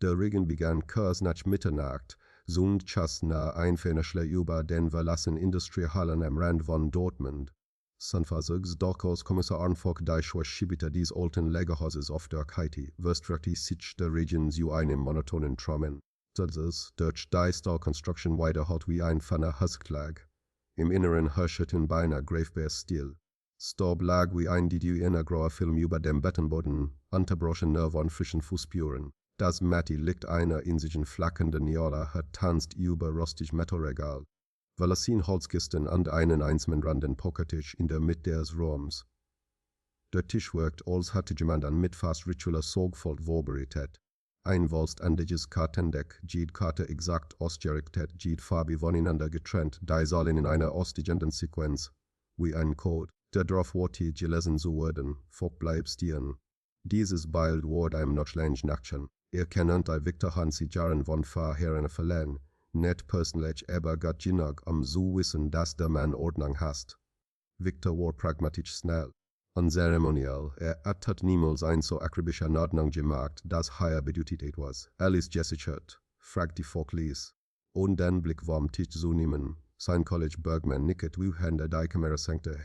Der Regen begann kurz nach Mitternacht, sund Chas na einfähnerschle über den verlassenen Industriehallen am Rand von Dortmund. Sanfazugs Dokos Kommissar Arnfok Deichwa Schibita dies alten Lagerhauses auf der Kaiti, wirstrakti sich der Region zu einem monotonen Trommen. Das durch die Style Construction weiter hat wie ein feiner Husklag. Im Inneren herrschten beinahe Gravebär-Stil. Staub lag wie ein innergrauer Film über dem Bettenboden, unterbrochene von frischen Fußspuren. Das Matti liegt einer in sich flackernden Jola, hat tanzt über rostig Metalregal. Verlassen Holzkisten an einen einsmenranden Pokertisch in der Mitte des Raums. Der Tisch wirkt, als hatte jemand an mit fast ritueller Sorgfalt vorbereitet. Ein vollständiges Kartendeck, jede Karte exakt ausgerichtet, jede Farbe voneinander getrennt, die sollen in einer ausstehenden Sequenz, wie ein Code, der darauf wartet, gelesen zu werden, bleibt stehen. Dieses Bild wurde einem noch länger nachschauen. Kennt Victor Hansi Jahren von vorherigen Verlehen, nicht persönlich, aber Gott genug, zu wissen, dass der Mann Ordnung hast. Victor war pragmatisch schnell. Unzeremoniell, hat niemals ein so akribischer Ordnung gemacht, dass heuer bedeutet etwas. Alice gesichert, fragt die Folklies. Und den Blick vom Tisch zu nehmen. Sein College Bergman nicket wie Hände die Kamera senkte.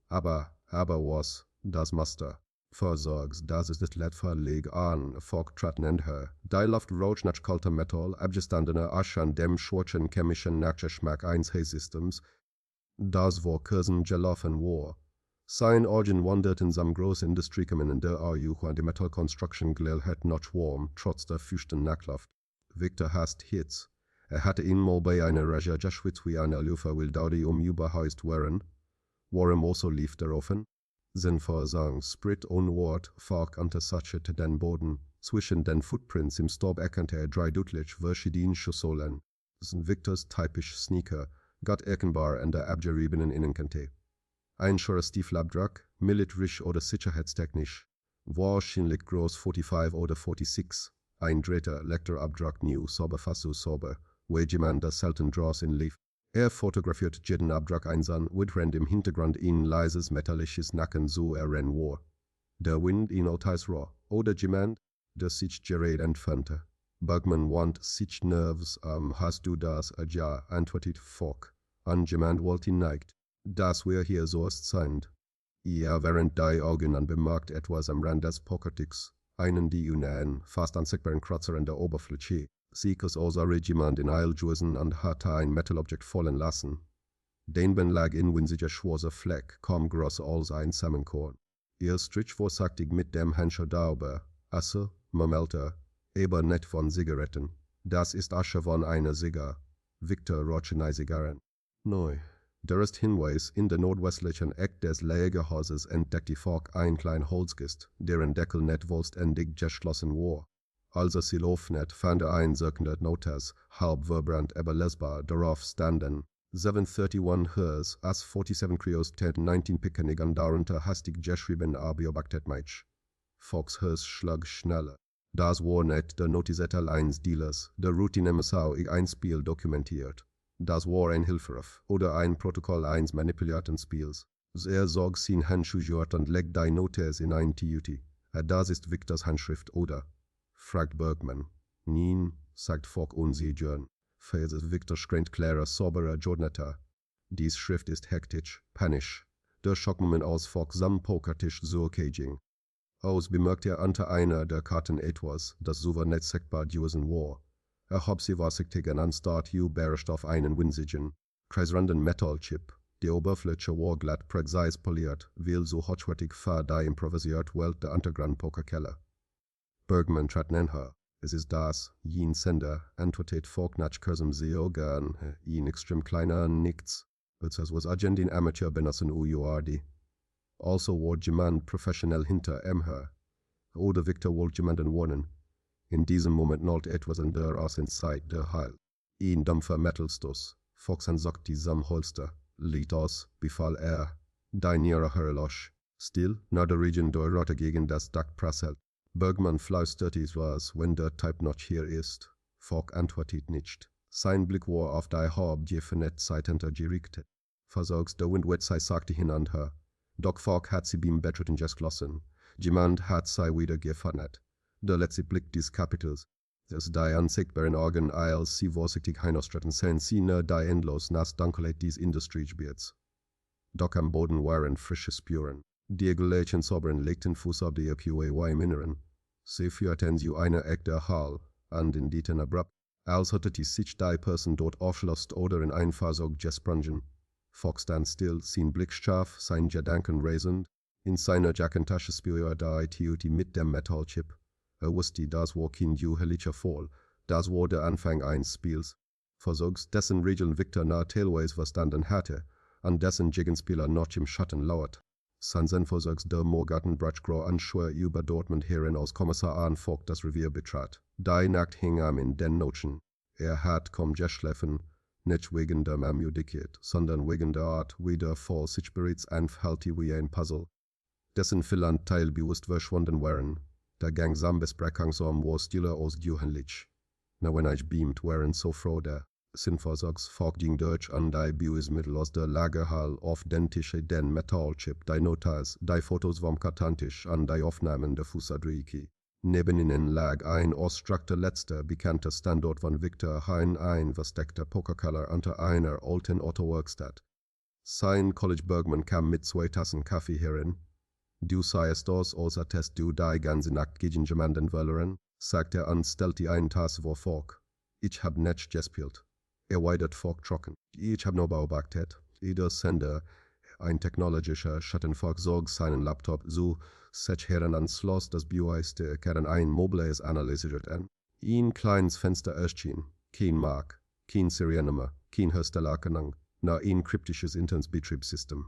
Aber was, das Master. Versorgs, das ist das letzte Leg an, Folk traten in her. Die Luft roch nach kalter Metall, abgestandene Asche an dem schwarzen chemischen Nachgeschmack eines Systems. Das war Kursen gelaufen war. Sein Origin wanderten sam großen Industriekommen in der Arjuch an die Metal Construction Glell hat noch warm, trotz der feuchten Nachtluft. Victor hast Hitz. Hatte ihn mal bei einer Raja Jaschwitz wie eine Lufa will Daudi überhaust waren. Warm also lief der offen. Sinnvoll sang, Sprit und Wort, Falk untersachete den Boden. Zwischen den Footprints im Staub erkannte drei deutlich verschiedene Schuhsohlen. Victors typisch Sneaker, Gott erkennbar an der abgeriebenen Innenkante. Ein schwerer Stiefelabdruck, militarisch oder sicherheitstechnisch. Wahrscheinlich groß 45 oder 46. Ein dritter Lektorabdruck new, sauber fast so sauber, wo jemand das selten draußen lief. Fotografiert jeden Abdruck einsam, während im Hintergrund ein leises metallisches Nacken so errennen war. Der Wind in Altais roh, oder jemand, der sich gerät entfernte. Bergman want sich Nerves, hast du das, ja, antwortet Falk. An jemand wollte neigt. Das wir hier so sein. Während die Augen unbemerkt etwas am Rand des Pokerticks, einen die einen fast unsichtbaren Kratzer an der Oberfläche. Siekes außer jemand in Eiljusen und hatte ein Metalobjekt fallen lassen. Denben lag in winziger schwarzer Fleck, kaum groß als ein Samenkorn. Ihr strich vorsichtig mit dem Handschuh darüber. Asse, murmelte, aber nicht von Zigaretten. Das ist Asche von einer Zigarre. Victor rochte Zigarren. Neu. Der ist Hinweis, in der nordwestlichen Eck des Lagerhauses entdeckte Falk ein klein Holzkist, deren Deckel nicht vollständig geschlossen war. Als sie öffnet, fand ein circender Notiz, halb verbrannt aber lesbar, darauf standen 731 Hers, as 47 Krios Ted 19 Pickenig und darunter hastig geschrieben beobachtet mich. Falks Hers schlag schneller. Das war nicht der Notizettel eines Dealers, der Routinemessau ein Spiel dokumentiert. Das war ein Hilferuf oder ein Protokoll eines manipulierten Spiels. Sorg sein Handschuh und legt die Notiz in ein Tiuti. Das ist Victors Handschrift, oder? Fragt Bergman. Nein, sagt Falk unsicher. Fäses Victor schreint klarer, sauberer Jornata. Dies Schrift ist hektisch, panisch. Der Schockmoment aus Falk sam Pokertisch surcaging. Aus bemerkt unter einer der Karten etwas, das souverän nicht sichtbar gewesen war. Hat sie vorsichtig anstatt beherrscht auf einen winzigen, kreisrunden Metallchip. Die Oberfläche war glatt präzise poliert, weil so hochwertig war die improvisiert Welt der Untergrund-Pokerkeller. Bergman trat näher. Es ist das, jen Sender, antwortet Falk nach kurzem Seogan, jen extrem kleiner nichts. Es was Argentin Amateur benutzen UURD. Also war jemand professionell hinter her. Oder Victor wollte jemanden warnen. In diesem Moment knallt etwas in der Außenzeit der Heil. Ein dumpfer Metalstoß. Fox ansagt die Holster. Lied aus, befahl Die Niere herlosch. Still, nach der Region der Rotte gegen das Dach prasselt. Bergman flüsterte was, wenn der Typ noch hier ist. Falk antwortet nicht. Sein Blick war auf die Hauptjefene Zeit hinter gerichtet. Versorgs der Wind sei sagte hinunter. Doch Falk hat sie beim Betreten geschlossen. Jemand hat sie wieder gefangen. Der letzte Blick des Kapitels. Das die unsichtbaren Augen als sie vorsichtig hinaustreten sehen sie die endlos nas Dunkelheit dies Industriegebiets. Doch am Boden waren frische Spuren. Die Gleichen Sobern legten Fuß auf die PUAY im Inneren. Sie führten sie eine echte Hall an den Dieten abrupt, als hatte die sich die Person dort aufschlossen oder in ein Fahrzeug gesprungen. Fox stand still, sein Blick scharf, sein Gedanken rasend. In seiner Jackentasche spürte die mit dem Metallchip. Wusste, das war kein jugendlicher Fall, das war der Anfang eines Spiels. Versuchs, dessen Regeln Victor nach teilweise verstanden hatte, an dessen Gegenspieler noch im Schatten lauert. Sansen versuchs der Morgarten Bratschgrau Anschwör über Dortmund herin als Kommissar Arnfog das Revier betrat. Die Nacht hing am in den Notchen. Hat kaum geschlafen, nicht wegen dem Amjudikiert, sondern wegen der Art, wie der Fall sich bereits anfällte wie ein Puzzle. Dessen vielan Teil bewusst verschwunden waren. Der gangsam Besprechungsraum war stiller als jugendlich. Na wenn ich beamt, waren so froh der Sinnversorgs Folk ging durch an die Beweismittel aus der Lagerhall auf den Tisch den Metallchip, die Notas, die Fotos vom Kartantisch an die Aufnahmen der Fußabdrücke. Neben ihnen lag ein ausstrakter letzter bekannter Standort von Victor ein versteckter Pokerkeller unter einer alten Autowerkstatt. Sein College Bergman kam mit 2 Tassen Kaffee herin. Du seiest aus, als attest du die ganze Nacht gegen jemanden wollen, sagte und stellte eine Tasse vor Folk. Ich hab nicht gespielt. Erwidert Folk trocken. Ich hab nur beobachtet. Jeder Sender, ein technologischer Schattenfolk sorgt seinen Laptop so, sich heran ans Schloss das Beweis der Kern ein Mobiles analysiert an. Ein kleines Fenster erschien, kein Mark, kein Seriennummer, kein Herstellerkennung, nur ein kryptisches Internetbetriebssystem.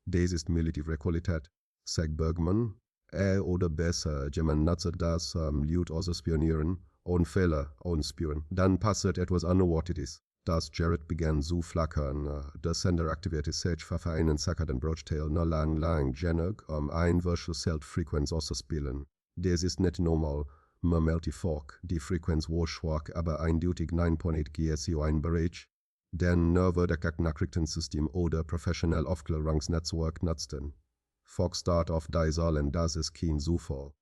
Das ist militärische Qualität, sagt Bergman. Oder besser, jemand nutzt das Lut ausspionieren, ohne Fehler ausspüren. Dann passiert etwas Unerwartetes. Das Gerät begann zu flackern. Der Sender aktivierte sich für einen Second Bruchteil nur lang genug, ein Virtual-Frequenz auszuspielen. Das ist nicht normal, murmelte Folk. Die Frequenz war schwach, aber eindeutig 9.8 GSU ein Bereich, den nur das Nachrichtensystem oder professionell Aufklärungsnetzwerk nutzten. Folk start auf die Zahlen, das ist kein Zufall.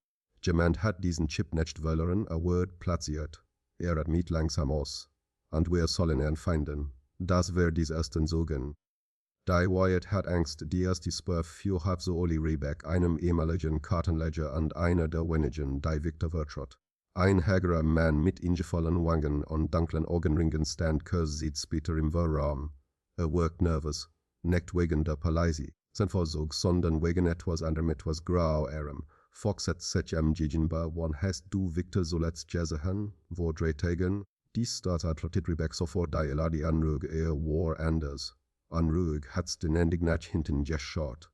Jemand hat diesen Chip nicht wollen, ein Wort platziert. Hat mit langsam aus. Und wir sollen ihn finden. Das wird dies ersten Sogen. Die Wyatt hat Angst, die erste Spur für hat so Oli Rebeck, einem ehemaligen Kartenleger und einer der wenigen, die Victor vertraut. Ein hagerer Mann mit ingefallenen Wangen und dunklen Augenringen stand kurz sieht später im Raum. Wirkt nervös, nicht wegen der Palaisi, sein Versuch, sondern wegen etwas anderem etwas grau Fox hat sich am gegenüber, wann hast du Victor zuletzt gesehen, wo 3 Tagen? Dies Start hat Rebecca sofort die Eladi Anrug war anders. Anrug hat's den Endig nach hinten geschaut.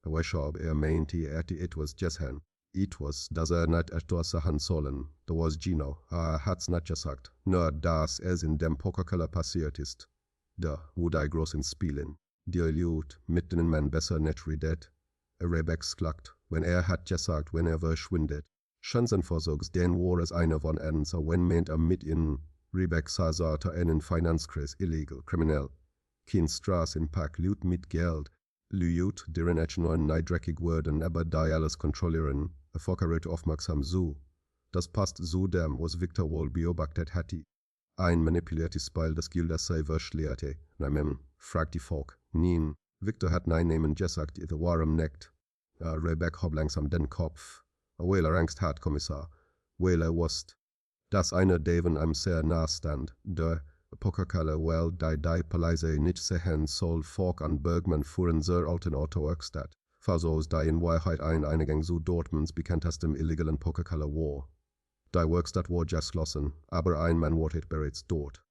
Weshalb meinte etwas gesehen. Etwas, das nicht etwas sagen sollen. Da was Gino, hat's nicht gesagt. Nur, dass es in dem Pokerkeller passiert ist. Da, wo die großen Spielen. Die Lut, mitten in man besser nicht redet. Rebecca klagt, wenn hat gesagt, wenn verschwindet. Chancenversuchs, den war es einer von ihnen, so wenn meint mit ihnen. Rebecca sagte einen Finanzkreis illegal, kriminell. Kein Straß in Pack, Lut mit Geld. Lut, deren ich nur neidreckig wurden, aber die alles kontrollieren, erfolgreich aufmerksam zu. Das passt zu dem, was Victor wohl beobachtet hatte. Ein manipuliertes Spiel, das gilt als sei verschleerte. Nein, fragt die Volk. Nein, Victor hat nein gesagt, es war nicht. Rebecca hob langsam den Kopf. Weil Angst hat, Kommissar. Weil wusste, dass einer Daven am sehr nah stand, der Pokerkeller, weil die Palaise nicht sehen soll, Folk und Bergman fuhren sehr alten Autowerkstatt, versos die in Wahrheit ein Eingang zu Dortmunds bekanntestem illegalen Pokerkeller war. Die Werkstatt war geschlossen, aber ein Mann wartet bereits dort.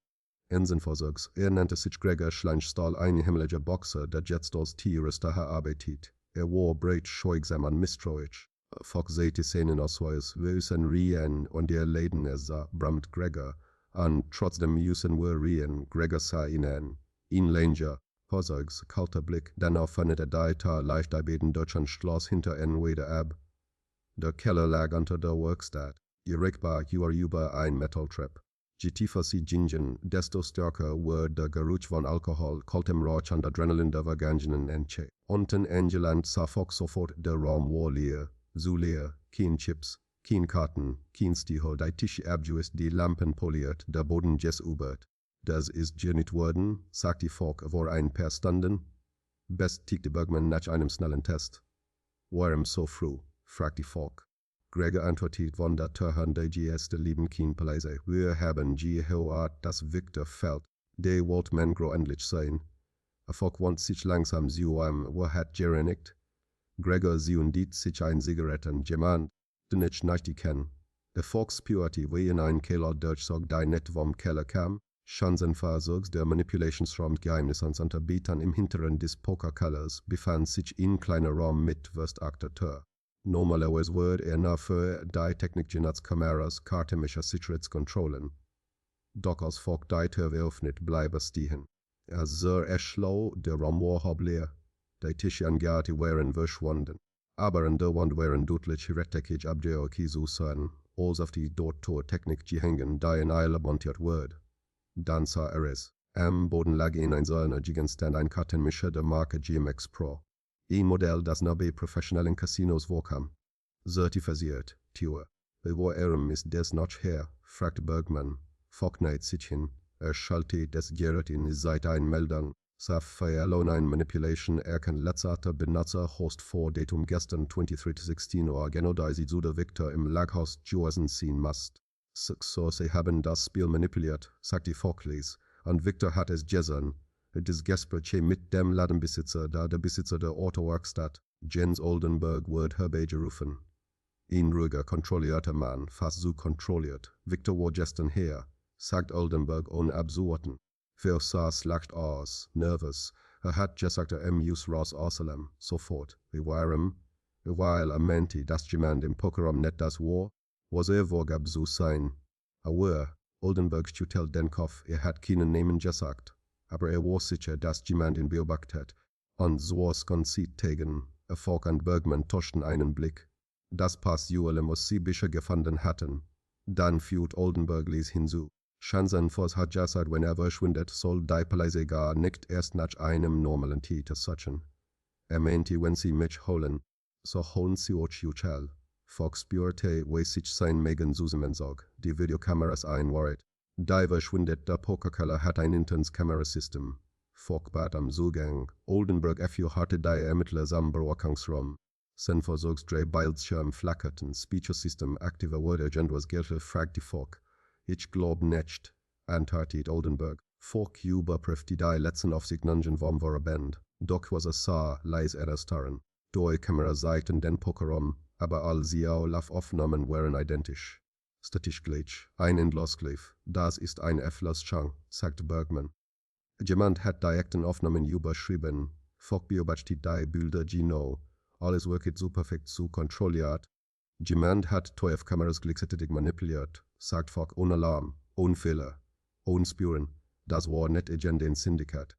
Inselversuchs, nannte sich Gregor Schlangenstahl, ein himmlischer Boxer, der jetzt als Tierrister arbeitet. War breit schweigsam und misstrauisch. Folk sieht die Szenenausweis, müssen rien und der Läden sah, brammt Gregor. Und trotzdem müssen wir rien, Gregor sah ihn an. Ihn Langer, Versuchs, kalter Blick, dann auf eine der Deiter leicht beten Deutschland Schloss hinter ihnen wieder ab. Der Keller lag unter der Werkstatt. Irregbar über ein Metalltrap. Je tiefer sie gingen, desto stärker wurde der Geruch von Alkohol, kaltem Rauch und Adrenalin der vergangenen Enche. Unten angelangt sah Fox sofort, der Raum war leer. So leer, kein Chips, Kien Karten, kien Stiho, die Tische abjuist, die Lampen poliert, der Boden ubert. Das ist dir nicht worden, sagt die Folk vor ein paar Stunden. Best tiegte Bergman nach einem schnellen Test. Warum so früh, fragt die Folk. Gregor antwortet von der Törhand der erste lieben Kien Paleise. Wir haben gehört, dass Victor fällt. De wollt man gro endlich sein. A Folk want sich langsam zu wo hat gerenigt. Gregor zündet sich ein Zigaretten, jemand, den ich nicht kenn. Der Folk spürte wie in ein Keller durchzog, die nicht vom Keller kam. Schanzenversuchs der Manipulationsraum Geheimnis ans Unterbieten im Hinteren des Pokerkellers befand sich in kleiner Raum mit Wurst-Akteur. Normalerweise würde nur für die Technikgenats Kameras kartemischer Sicherheitskontrollen. Doch als Folk die Tür geöffnet bleibe stehen. Sehr schlau, der Raum war leer. Die Tische an Gärte waren verschwunden. Aber an der Wand waren deutlich rechteckig Abdeoki zu sehen, als auf die dort Technik gehängen, die in Eile montiert wurde. Dann sah es. Am Boden lag in ein solcher Gegenstand ein Kartenmischer der Marke GMX Pro. Ein Modell, das nur bei professionellen Casinos vorkam. Zertifiziert, Tür. Wo ist das noch her? Fragte Bergman. Folk neigt sich hin. Schaltet das Gerät in seit ein Meldung. Safayalon ein Manipulation erkennt letzter Benutzer Host vor Datum gestern 23:16 Uhr genau da sie zu der Victor im Laghaus Joasen ziehen must. So sie haben das Spiel manipuliert, sagt die Folklies, und Victor hat es gesehen. Es ist Gespräch mit dem Ladenbesitzer, da der Besitzer der Autowerkstatt, Jens Oldenburg, wird herbeigerufen. Ein ruhiger, kontrollierter Mann, fast so kontrolliert. Victor war gestern her, sagt Oldenburg ohne abzuwarten. Wer saß lacht aus, nervös. Hat gesagt, muss raus außerdem, sofort. Warum? Weil meinte, dass jemand im Pokerraum nicht das war, was vorgab zu sein. Aber Oldenburg schüttelt den Kopf, hat keinen Namen gesagt. Aber war sicher, dass jemand ihn beobachtet. Und so konzit tegen, Folk und Bergman tauschten einen Blick. Das passt Juele, was sie bisher gefunden hatten. Dann fügt Oldenburg ließ hinzu. Schanzenfors hat gesagt, wenn verschwindet, soll die Polizei gar nicht erst nach einem normalen Täter suchen. Meinte, wenn sie mich holen, so holen sie euch Juchel. Folk spürte, wie sich sein Megen zusammenzog, die Videokameras einwart. Die verschwindet, der Pokerkeller hat ein internes Kamerasystem. Folk bat am Zugang. Oldenburg hatte die Ermittler am Beobachtungsraum. Sein Versuchsdreh Bildschirm flackerten, Speaker-System aktiver wurde, was Gelte fragt die Folk. Ich glaub nicht, antwortet Oldenburg. Folk überprüfte die letzten Aufsichtungen vom Band. Doch was sah, leis erstarren. Die Kamera zeigten den Pokerraum, aber all sie Aufnahmen waren identisch. Statisch gleich, ein Endlosgleich, das ist ein F-Los-Chang, sagt Bergman. Jemand hat die echten Aufnahmen überschrieben. Folk beobachtet die Bilder genau. Alles wirkt so perfekt so kontrolliert. Jemand hat 12 Kameras gleichzeitig manipuliert, sagt Folk ohne Alarm, ohne Fehler, ohne Spüren. Das war nicht irgendein Syndikat.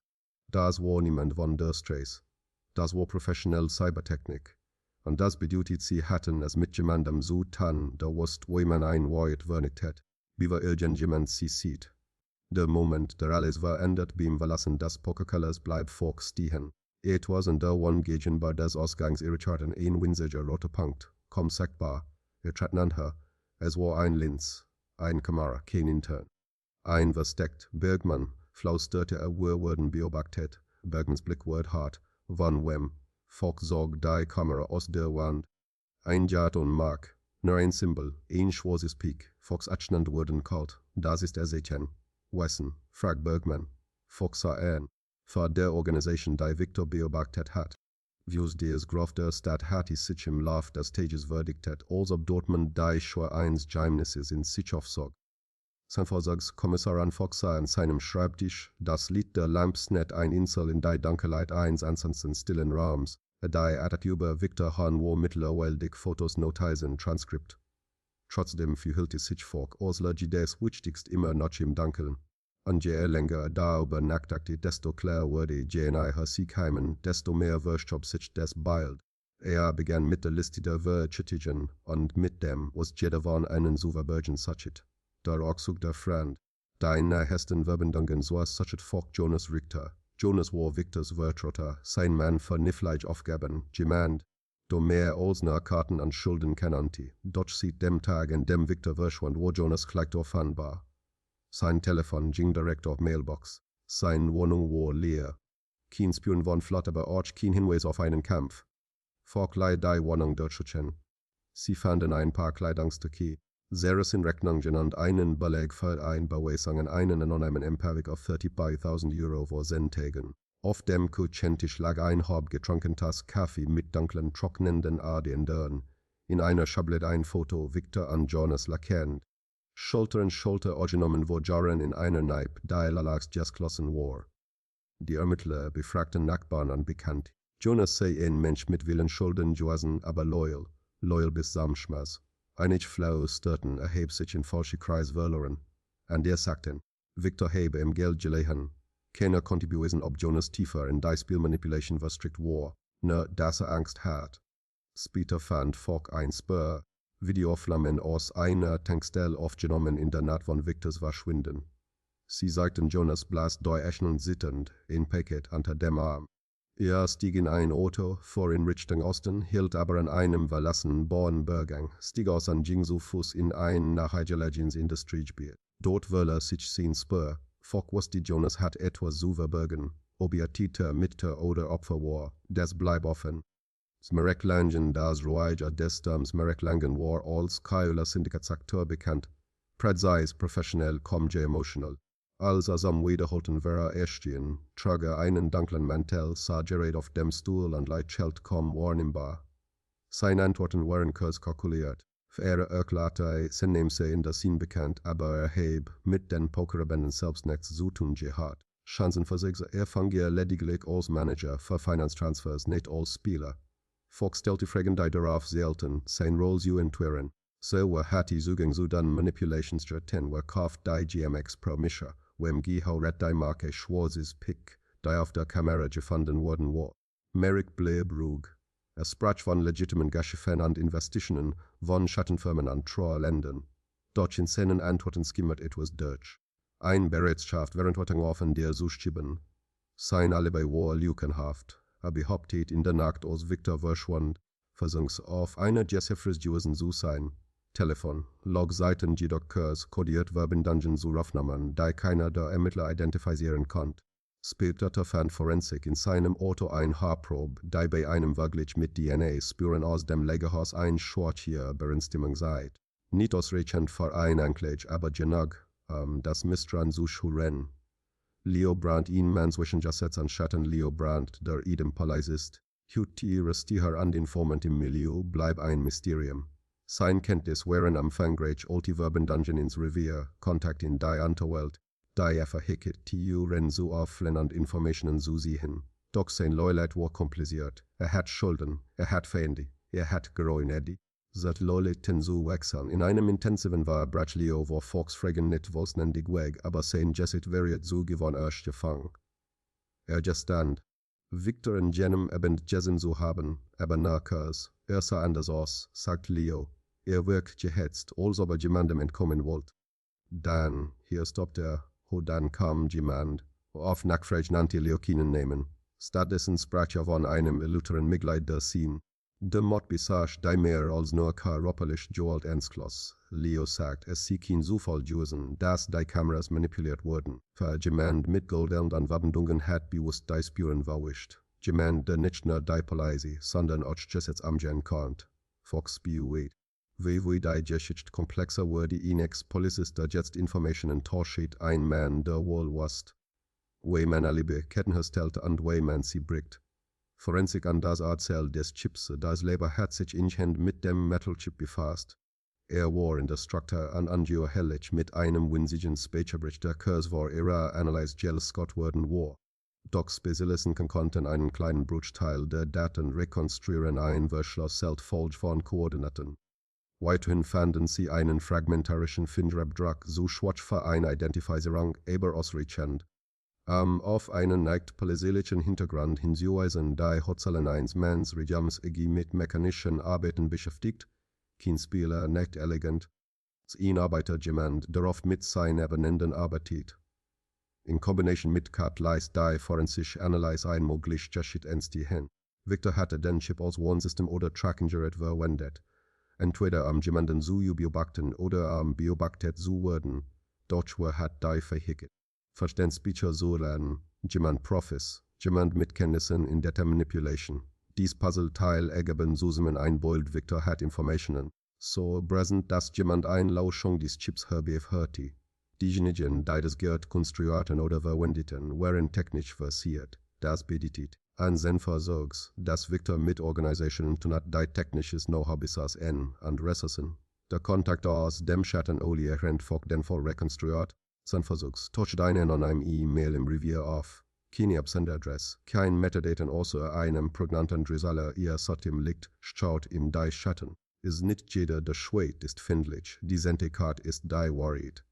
Das war niemand von der Straße. Das war professionelle Cybertechnik. Und das bedeutet, sie hatten es mit jemandem so getan, der wusste, wie man ein Wort vernichtet hat, wie irgendjemand sie sieht. Der Moment, der alles verändert beim Verlassen des Pokerkellers bleibt Folk stehen. Etwas in der One gegenüber des Ausgangsirritaten ein winziger roter Punkt, kaum sagbar. Trat nachher. Es war ein Linz, ein Kamera, kein Intern. Ein versteckt, Bergman, flüsterte wir wurden beobachtet. Bergmans Blick wurde hart. Von wem? Folk zog die Kamera aus der Wand. Ein Jat und Mark, nur ein Symbol, ein schwarzes Pik. Folks Atschnand wurden kalt. Das ist Sächen. Wessen? Fragt Bergman. Folk sah an. Für der Organisation, die Victor beobachtet hat. Views des Graf der Stadt hat sich im Lauf des Tages verdiktet, als ob Dortmund die Schur eines Geheimnisses in sich aufsog. Sein Versorgungskommissar an Folk sah an seinem Schreibtisch, das Lied der Lamps nicht ein Insel in die Dunkelheit eines ansonsten stillen Raums, die Attitude über Victor Hahn wo mittlerweile dick Fotos, Notizen, Transkript. Trotzdem fühlte sich Folk, als läge des wichtigst immer noch im Dunkeln. Und je länger darüber nachdachte, desto klarer wurde je näher sie kamen, desto mehr Workshop sich des bald. Begann mit der Liste der Verchitigen, und mit dem, was jeder von einen zu verbergen sachet. Der Auszug der Freund. Die nächsten Verbindungen so sachet Folk Jonas Richter. Jonas war Victors Wörtrotter, sein Mann für Nifleich aufgaben, jemand. do mehr Olsner Karten an Schulden kennanti. Dort sieht dem Tag in dem Victor verschwand, wo Jonas gleich fan war. Sein Telefon ging direkt auf Mailbox. Sein Wohnung war leer. Kein Spion von flott, aber auch kein Hinweis auf einen Kampf. Folk leih die Wohnung durchzuchen. Sie fanden ein paar Kleidungsstücke. Seres in Rechnung genannt einen Beleg für ein Beweisungen einen anonymen Empavik auf 35.000 Euro vor Sentagen. Auf dem Kutschentisch lag ein halb getrunken Tass Kaffee mit dunklen, trocknenden Adern drin. In einer Schablette ein Foto, Victor an Jonas lackernd. Schulter an Schulter genommen, wo Jahren in einer Neib, die Lalax just geschlossen war. Die Ermittler befragten Nachbarn an bekannt. Jonas sei ein Mensch mit vielen Schulden gewesen, aber loyal bis Samschmaß. Einige Frauen störten, hebt sich in falsche Kreis verloren. Und der sagten, Victor habe im Geld gelegen. Keiner konnte beweisen, ob Jonas tiefer in die Spielmanipulation verstrickt war, nur dass Angst hat. Später fand Folk ein Spur, Videoflammen aus einer Tankstelle aufgenommen in der Nacht von Victors Verschwinden. Sie zeigten Jonas blass durchächelnd sitzend, in Paket unter dem Arm. Er stieg in ein Auto, fuhr in Richtung Osten, hielt aber an einem verlassenen Bauernbergang, stieg aus und ging zu Fuß in ein nachgelegenen Industriegebiet. Dort wollte sich sein Spur. Folk wusste, Jonas hat etwas zu verbergen. Ob er Täter, Mitter oder Opfer war, das bleibt offen. Smereklangen, das Ruiger des Sturms Smereklangen war als Keuler Syndikatsakteur bekannt. Pretzais professionell, kommt emotional. Als am wiederholten wäre erstehen, trug einen dunklen Mantel, sah gerät auf dem Stuhl und Leitschelt kaum wahrnehmbar. Seine Antworten waren kurz kalkuliert. Er erklärte, sie in der Sinn bekannt, aber heb mit den Pokerabenden selbst nichts zu tun gehabt. Chancen für sich, fange lediglich als Manager für Finanztransfers, nicht als Spieler. Folk stellte Fragen, die darauf zielten, sein Rolle zu entwirren. So hat die Zugang zu den Manipulationsstrategien, kauft die GMX pro Mischer, wem gehauret die Marke Schwarzes Pick, die auf der Kamera gefunden worden war. Merrick blieb ruhig. Sprach von legitimen Geschäften und Investitionen von Schattenfirmen an Ländern. Dort in seinen Antworten skimmert etwas Deutsch. Ein Bereitschaft Verantwortung offen der zu schieben. Sein Alibi war lügenhaft. Behauptet in der Nacht aus Victor verschwand, versucht auf einer Jessefres Jusen zu sein. Telefon, Logseiten jedoch Kurs, kodiert Verbindungen zu Aufnahmen, die keiner der Ermittler identifizieren konnte. Später fand Forensik in seinem Auto ein Haarprobe, die bei einem Vergleich mit DNA spüren aus dem Lagerhaus ein schwarze Übereinstimmung seit. Nicht ausreichend für ein Anklage, aber genug, das Misstrauen zu schuren. Leo Brandt ihn man zwischen Jassets und Schatten Leo Brandt, der idem Palais ist. Huti Restiher an den Informant im Milieu bleibt ein Mysterium. Sein Kenntnis wären umfangreich Ultiverbindungen ins Revier, Kontakt in die Unterwelt, die verhicket Tiuren zu auffüllen und Informationen zu sehen. Doch sein Loyalität war kompliziert. Hat Schulden, hat Feinde, hat Geräume. Seit Loyalitäten zu wechseln. In einem intensiven war brach Leo war Volksfragen nicht vollständig weg, aber sein Jessit wäre zu gewonnen erst gefangen. Gestand. Victor und jenem Abend Jessen zu haben, aber nachkurs. Sah anders aus, sagt Leo. Wirkt gehetzt, als ob jemandem entkommen wollte. Dann, hier stoppt dann kam jemand, auf Nachfrage nannte Leo keinen nehmen. Stattdessen sprach von einem illustren Mitglied der Szene. De Mott besage, die mehr als nur körperlich gewollt ernstlos. Leo sagt, es sei kein Zufall gewesen, dass die Kameras manipuliert wurden. Für jemand mit Goldeld an Verbindungen hat bewusst die Spuren verwischt. Jemand, der nicht nur die Polizei, sondern auch Gesetz amgehen konnte. Fox bewegt. Wie die Geschichte komplexer wurde, inex Polizisten jetzt Informationen tauscht ein Mann, der wohl wusste. Wie man Alibi Kettenherstellte und wie man sie bricht. Forensik an das Erzählt des Chips, das Leber hat sich ingehend mit dem Metalchip befasst. War in der Struktur an angeheuerlich mit einem winzigen Speicherbrich, der Kurs war analysiert gel Scott worden war. Doch Spezialisten konnten einen kleinen Bruchteil der Daten rekonstruieren, ein Verschluss falsch von Koordinaten. Weiterhin fanden sie einen fragmentarischen Fingerabdruck so schwach für eine Identifizierung, aber ausreichend. Auf einen nicht polizeilichen Hintergrund hinzuweisen, die Hauptsachen eines Manns Regimes mit mechanischen Arbeiten beschäftigt, kein Spieler, nicht elegant, ein Arbeiter jemand, der oft mit seinen Abonnenten arbeitet. In Kombination mit Kat leist die forensische Analyse ein möglich Geschichte entstehen. Victor hatte den Chip als Warnsystem oder Tracking-Gerät verwendet. Entweder jemanden zu beobachten oder beobachtet zu werden. Dort hat die Fähigkeit. Verständnisbücher so lernen. Jemand Profis. Jemand mit Kenntnissen in Data Manipulation. Dies Puzzleteil ergeben zusammen ein Bild. Victor hat Informationen. So präsent, dass jemand eine Lauschung des Chips hörte. Diejenigen, die das Geld konstruierten oder verwendeten, waren technisch versiert. Das bedeutet, ein Versorgs, dass Victor mit Organisationen tun hat, die technisches Know-how besaß und Ressourcen. Der Kontakt aus dem Schatten rennt den voll rekonstruiert. Sein Versuchs, toucht einen an einem E-Mail im Revier auf. Keine Absenderadresse, kein Metadaten außer einem prägnanten Drisaler ihr Sotim liegt, schaut im die Schatten. Ist nicht jeder der Schweit ist findlich, die Karte ist die worried.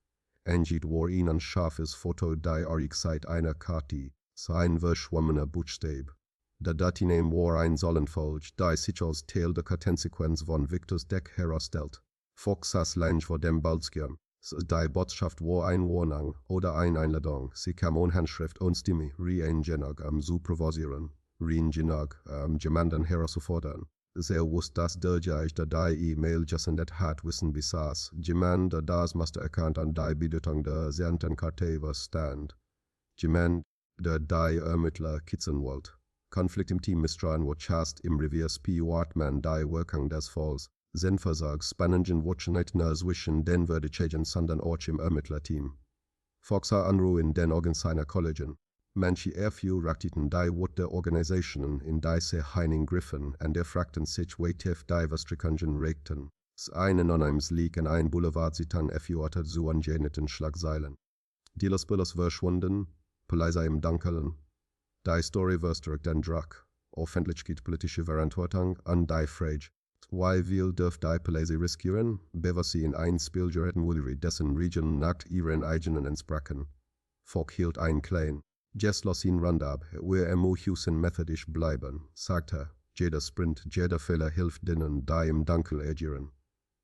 Engit war ein scharfes Foto die Seit einer Karte, sein verschwommener Buchstab. Der Datiname war ein Sollenfolge, die sich als Teil der Konsequenz von Victors Deck herausstellt. Fox saß lange vor dem Bildschirm. Die Botschaft war ein Warnung oder eine Einladung. Sie kam ohne Handschrift und Stimme, ein Genug zu provosieren, ein Genug jemanden herauszufordern. Sie wusste, dass derjenige, der die E-Mail gesendet hat, Wissen besaß. Jemand, der das musste erkannt an die Bedeutung der sehenden Karte verstand. Jemand, der die Ermittler kitzen wollte. Konflikt im Team Misstrauen war chast im Revier spielt man die Wirkung des Falls. Sinnversag spannenden Watchenheit zwischen den Verdächtigen sondern auch im Ermittlerteam. Fox Unruhe in den Augen seiner Kollegen. Manche erführten die Wut der Organisationen in die sie hineingriffen und fragten sich, wie tief die Verstrickungen regten. Eine anonymes Leak in ein Boulevard-Zitan erführte zu angenehten Schlagzeilen. Dealers verschwunden, Polizei im Dunkeln. Die Story verstärkt den Druck, Öffentlichkeit politische Verantwortung an die Frage. Wie viel dürft die Polizei riskieren, bevor sie in ein Spiel geraten würde, dessen Region nach ihren eigenen entsprachen? Folk hielt ein klein. Just los ihn Randab, wir müssen methodisch bleiben, sagte. Jeder Sprint, jeder Fehler hilft denen, die im Dunkel agieren.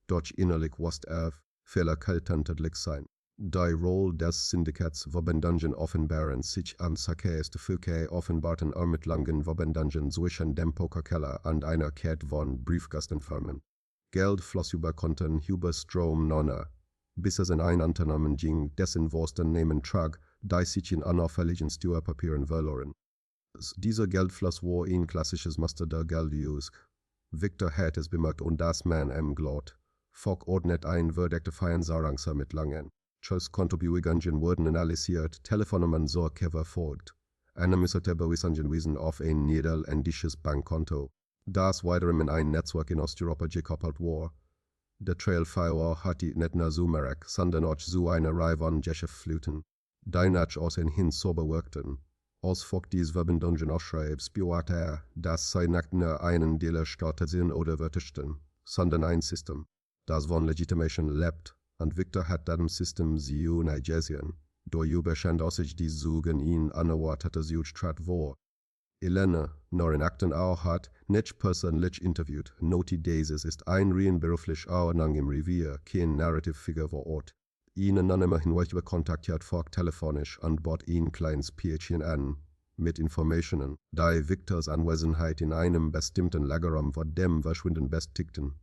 Doch innerlich wusste Fehler kaltentedlich sein. Die Rolle des Syndikats Verbindungen offenbaren sich am Sakeste Fouquet offenbarten Ermittlungen Verbindungen zwischen dem Pokerkeller und einer Kette von Briefkastenfirmen. Geld floss über Konten über Strom nonne, bis es in ein Unternehmen ging, dessen Wursten nehmen trag, die sich in unauffälligen Steuerpapieren verloren. Dieser Geldfluss war ein klassisches Muster der Gelduse. Victor hat es bemerkt und das man glaubt. Folk ordnet ein verdeckte Feinsahrungsermittlungen. Kontobewegung wurden analysiert, Telefonnummern Sorge verfolgt. Eine müsste Beweisungen wiesen auf ein niederländisches Bankkonto, das wiederum in ein Netzwerk in Osteuropa gekoppelt war. Der Trailfire hatte nicht nur Sumerek, sondern auch zu einer Reihe von Geschäftsfluten, die nach außen hin sauber wirkten. Als Folk diese Verbindungen ausschreibt, spürte dass sie nicht nur einen Dealer starteten oder vertischten, sondern ein System, das von Legitimation lebt. Und Victor hat dem System zu Nigerien. Darüber scheint sich die Suchen ihn unerwartete Südstadt vor. Elena, nur in Akten auch hat, nicht persönlich interviewt. Noti dieses ist ein rein beruflich Auernang im Revier, kein Narrative-Figur vor Ort. Ihn anonymer Hinweis kontaktiert Folk telefonisch und bot ihn kleines Päckchen an, mit Informationen, die Victors Anwesenheit in einem bestimmten Lagerraum vor dem Verschwinden bestigten.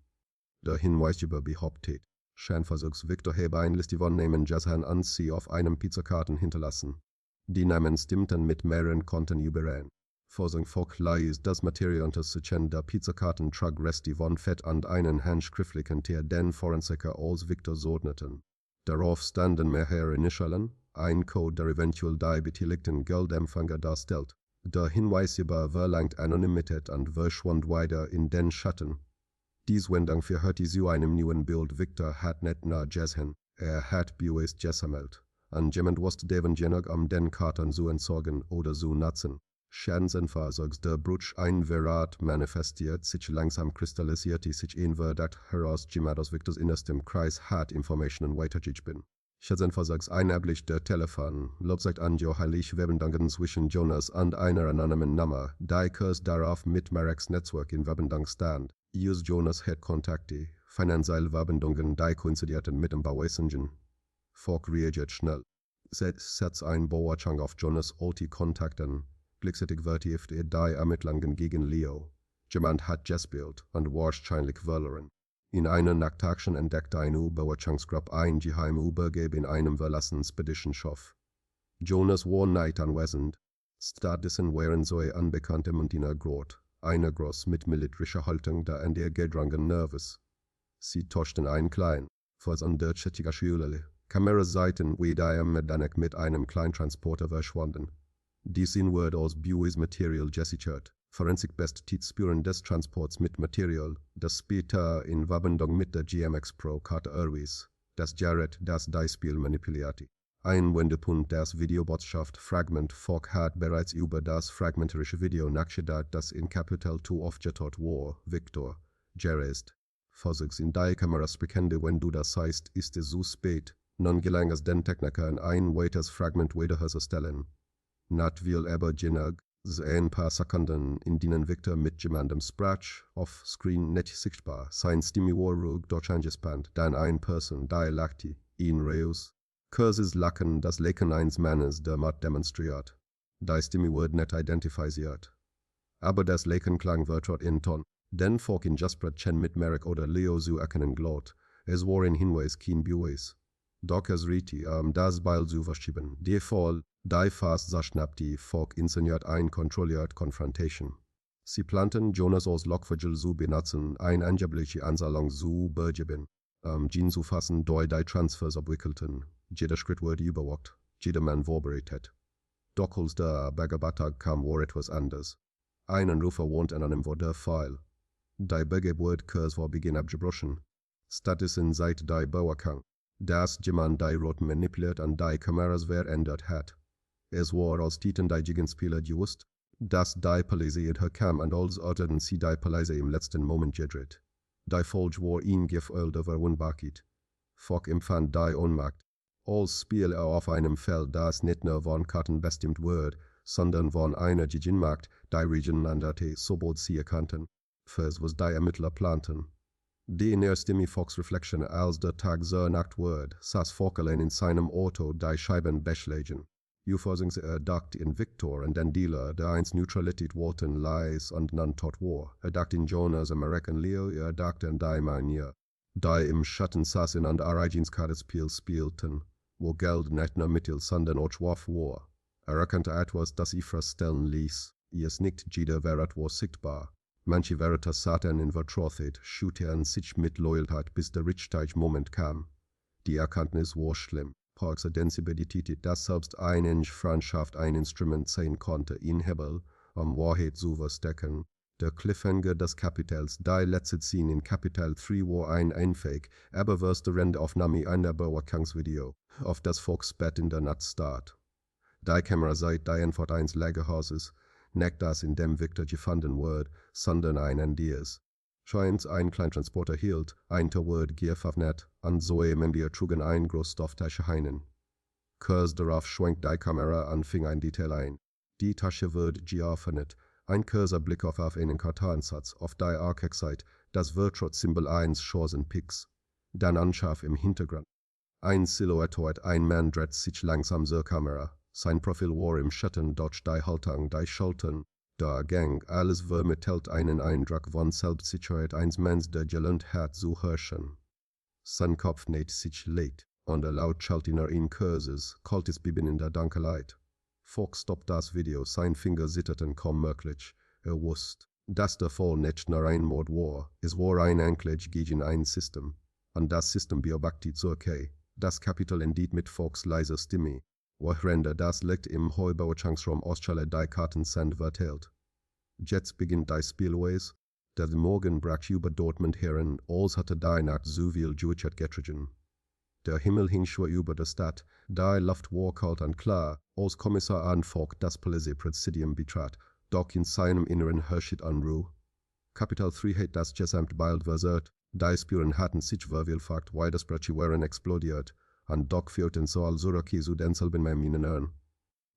Der Hinweis behauptet. Scheinversuchs Victor habe ein Liste von Namen Jahan an sie auf einem Pizzakarten hinterlassen. Die Namen stimmten mit mehreren Konten überein. Forsung Folk leis das Material untersuchen der Pizzakarten trug Resti von Fett und einen handschriftlichen Tier den Forensiker als Victor ordneten. Darauf standen mehrere Initialen, ein Code der eventuell die beteiligten Geldempfänger darstellt. Der Hinweisgeber verlangt Anonymität und verschwand weiter in den Schatten. Dies Wendung verhörte zu einem neuen Bild. Victor hat nicht nur Jahan, hat bewusst gesammelt. Und jemand wusste Devon genug den Karten zu entsorgen oder zu nutzen. Schadensversorgs der Bruch ein Verrat manifestiert sich langsam kristallisierte sich ein Verdacht heraus aus Victors innerstem Kreis hat Informationen weitergegeben. Schadensversorgs einheitlich der Telefon, Lobseit an heilig Verbindungen zwischen Jonas und einer anonymen Nummer, die Kurs darauf mit Mareks Netzwerk in Verbindung stand. Use Jonas hat Kontakte, finanzielle Verbindungen, die koinzidierten mit dem Beweisungen. Folk reagiert schnell. Setzt ein Beobachtung auf Jonas alte Kontakten, gleichzeitig wird die Ermittlungen gegen Leo. Jemand hat gespielt und wahrscheinlich verloren. In einer Nachtaktion entdeckt eine Überwachungsgruppe ein geheime Übergabe in einem verlassenen Speditionsschiff. Jonas war nicht anwesend. Stattdessen waren zwei unbekannte Männer dort. Einer groß mit militärischer Haltung, der an der gedrungen nervös. Sie tauschten ein klein, fürs unterschiedliche Schülerle. Kameraseiten wie der mit einem Kleintransporter verschwanden. Dies wurde als Beweismaterial gesichert. Forensik best Spuren des Transports mit Material, das später in Verbindung mit der GMX Pro Karte erwies, das Jared das Spiel manipulierte. Ein Wendepunkt des Videobotschaft Fragment Fogg hat bereits über das fragmentarische Video nachgedacht, das in Kapitel 2 aufgetaucht war. Victor, Jared, versuchst in die Kameras bekende, wenn du das heißt, ist es so spät. Nun gelang es den Technikern ein weiteres Fragment wiederherzustellen. Not viel aber genug. Ein paar Sekunden, in denen Victor mit jemandem sprach, off-screen nicht sichtbar, sein Stimme war ruhig durch angespannt, dann ein Person, der lachte, ihn raus. Curses lachen das Lachen eines Mannes, der Mord demonstriert. Die Stimme wurde nicht identifiziert. Aber das Lachen klang vertraut in Ton, denn Folk in Jasper Chen mit Merrick oder Leo zu erkennen glaubt. Es war ein Hinweis, kein Beweis. Doch es rieti, das Beil zu verschieben. Der Fall, die fast zerschnappte, Folk inszeniert ein kontrolliert Confrontation. Sie planten Jonas als Lockvogel zu benutzen, ein angebliche Anzahlung zu bergeben, Jean zu fassen, die Transfers abwickelten. Jeder Schritt wurde überwacht, jeder Mann vorbereitet. Doch als der Bergerbattag kam, war etwas anders. Ein Anrufer wohnte an einem war der Fall. Die Bergeburt-Kurs war beginn abgebrochen. Stattdessen seit die Bauerkang. Das jemand die Roten manipuliert und die Kameras verändert hat. Es war als Titen die Gegenspieler gewusst, dass die Polizei herkam und als orteten sie die Polizei im letzten Moment gedreht. Die Folge war ihnen gefühlt Verwundbarkeit. Fogg empfand die Ohnmacht. Als Spiel auf einem Feld, das nicht nur von Karten bestimmt wird, sondern von einer Gegenmacht, die Region änderte, sobald sie erkannten, fürs was die Ermittler planten. Die in der Stimme Foggs Reflection als der Tag zur Nacht wird, saß Fogg allein in seinem Auto, die Scheiben beschlagen. Uforschungs dachte in Victor und den Dealer, der einst Neutralität wollten, leis und nun tot war. Dachte in Jonas, American Leo, dachte an die Manier, die im Schatten saßen und Origins-Kartenspiel spielten, wo Geld nicht nur Mittel, sondern auch Waffe war. Erkannte etwas, das sie feststellen ließ. Es nicht jeder Verrat war sichtbar. Manche Verräter saßen in Vertrautheit, schütterten sich mit Loyalität, bis der richtige Moment kam. Die Erkenntnis war schlimm. Parks Identität, dass selbst eine Freundschaft ein Instrument sein konnte, in Hebel, Wahrheit zu verstecken. Der Cliffhanger des Kapitels, die letzte Szene in Kapitel 3 war ein Einfäg, aber was der Rendeaufnahme einer Beobachtungsvideo, auf das Volksbett in der Nacht starrt. Die Kamera seit die Antwort eines Lagerhauses, nicht das in dem Victor gefunden wird, sondern ein anderes. Scheint ein Kleintransporter hielt, ein Toward geöffnet, und zwei Member trugen ein Großstofftasche hinein. Kurz darauf schwenkt die Kamera und fing ein Detail ein. Die Tasche wird geöffnet, ein kurzer Blick auf einen Kartonsatz, auf die Archex-Seite, das Vertraut-Symbol 1 Chancen Pix. Dann anscharf im Hintergrund. Ein Silhouette, ein Mann dreht sich langsam zur Kamera. Sein Profil war im Schatten durch die Haltung, die Schultern, der Gang, alles vermittelt einen Eindruck von Selbstsicherheit eines Manns, der gelernt hat zu herrschen. Sein Kopf näht sich leicht, und laut schallt in Kurses, kaltes Bieben in der Dunkelheit. Fogg stoppt das Video, sein Finger zitterten kaum möglich. Wusste, dass der Fall nicht nur ein Mord war, es war ein Anklage gegen ein System. Und das System beobachtet zurück. Das Kapitel endet mit Foggs leiser Stimme. Wochrende das Licht im Heubeobachtungsraum Ostschale die Karten sind verteilt. Jetzt beginnt die Spielweise. Der Morgen brach über Dortmund heran, als hatte die Nacht so viel Juichat getrieben. Der Himmel hing schwer über der Stadt, die Luft war kalt und klar, als Kommissar Fogg das Polizeipräsidium betrat, doch in seinem Inneren herrscht Unruhe. Kapitel 3 hat das Gesamt bald versert, die Spuren hatten sich vervielfacht, Widersprüche waren explodiert, und doch führten so all Suraki zu denselben Meminen an.